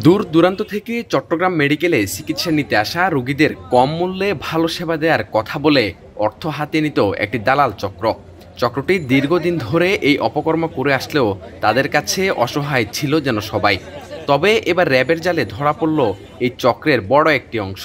দূর দূরান্ত থেকে চট্টগ্রাম মেডিকেলে চিকিৎসা নিতে আসা রোগীদের কম মূল্যে ভালো সেবা দেওয়ার কথা বলে অর্থ হাতে নিত একটি দালাল চক্র। চক্রটি দীর্ঘদিন ধরে এই অপকর্ম করে আসলেও তাদের কাছে অসহায় ছিল যেন সবাই। তবে এবার র্যাবের জালে ধরা পড়ল এই চক্রের বড় একটি অংশ।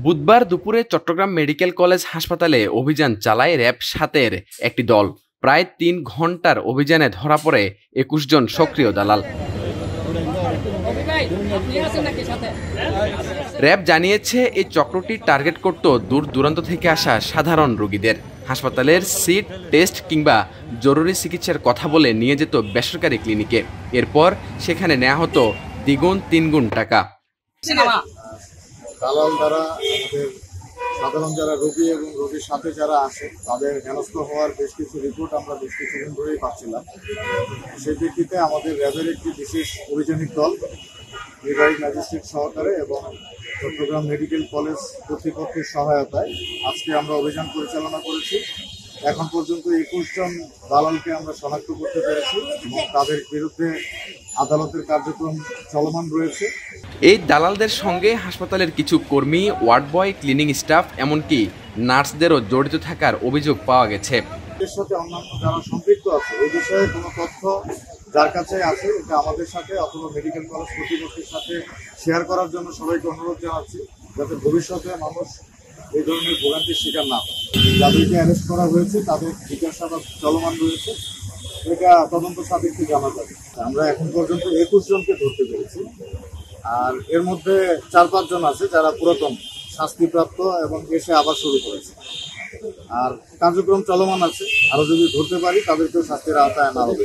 বুধবার দুপুরে চট্টগ্রাম মেডিকেল কলেজ হাসপাতালে অভিযান চালায় র্যাব ৭-এর একটি দল। প্রায় ৩ ঘন্টার অভিযানে ধরা পড়ে ২১ জন সক্রিয় দালাল। র্যাব জানিয়েছে এই চক্রটি টার্গেট করত দূর দূরান্ত থেকে আসা সাধারণ রোগীদের। হাসপাতালের সিট, টেস্ট কিংবা জরুরি চিকিৎসার কথা বলে নিয়ে যেত বেসরকারি ক্লিনিকে। এরপর সেখানে নেওয়া হতো দ্বিগুণ ৩ গুণ টাকা। দালাল দ্বারা আমাদের সাধারণ যারা রোগী এবং রোগীর সাথে যারা আসে তাদের হেনস্থ হওয়ার বেশ কিছু রিপোর্ট আমরা বেশ কিছুদিন ধরেই পাচ্ছিলাম। সেই ভিত্তিতে আমাদের র্যাবের একটি বিশেষ অভিযানিক দল নির্বাহী ম্যাজিস্ট্রেট সহকারে এবং চট্টগ্রাম মেডিকেল কলেজ কর্তৃপক্ষের সহায়তায় আজকে আমরা অভিযান পরিচালনা করেছি। এখন পর্যন্ত ২১ জন দালালকে আমরা শনাক্ত করতে পেরেছি এবং তাদের বিরুদ্ধে আদালতের কার্যক্রম চলমান রয়েছে। এই দালালদের সঙ্গে হাসপাতালের কিছু কর্মী, ওয়ার্ড বয়, ক্লিনিং স্টাফ এমনকি নার্সদেরও জড়িত থাকার অভিযোগ পাওয়া গেছে। এর সাথে অন্যান্য যারা সম্পৃক্ত আছে এই বিষয়ে কোনো তথ্য যার কাছে আছে এটা আমাদের সাথে অথবা মেডিকেল কলেজ কর্তৃপক্ষের সাথে শেয়ার করার জন্য সবাইকে অনুরোধ জানাচ্ছি, যাতে ভবিষ্যতে মানুষ এই ধরনের ভোগান্তির শিকার না হয়। যাদেরকে অ্যারেস্ট করা হয়েছে তাদের জিজ্ঞাসাবাদ চলমান রয়েছে, এটা তদন্ত সাপেক্ষে জানা যাবে। আমরা এখন পর্যন্ত ২১ জনকে ধরতে পেরেছি, আর এর মধ্যে ৪-৫ জন আছে যারা পুরাতন শাস্তিপ্রাপ্ত এবং এসে আবার শুরু করেছে। আর কার্যক্রম চলমান আছে, আরো যদি ধরতে পারি তাদেরকেও শাস্তির আওতায় আনা হবে।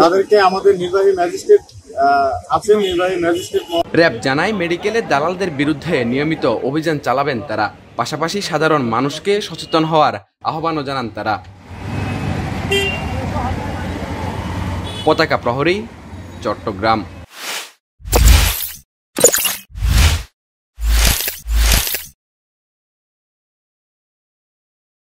তাদেরকে আমাদের নির্বাহী ম্যাজিস্ট্রেট আছেন, নির্বাহী ম্যাজিস্ট্রেট। র্যাব জানায় মেডিকেলের দালালদের বিরুদ্ধে নিয়মিত অভিযান চালাবেন তারা। পাশাপাশি সাধারণ মানুষকে সচেতন হওয়ার আহ্বানও জানান তারা। পতাকা প্রহরী, চট্টগ্রাম।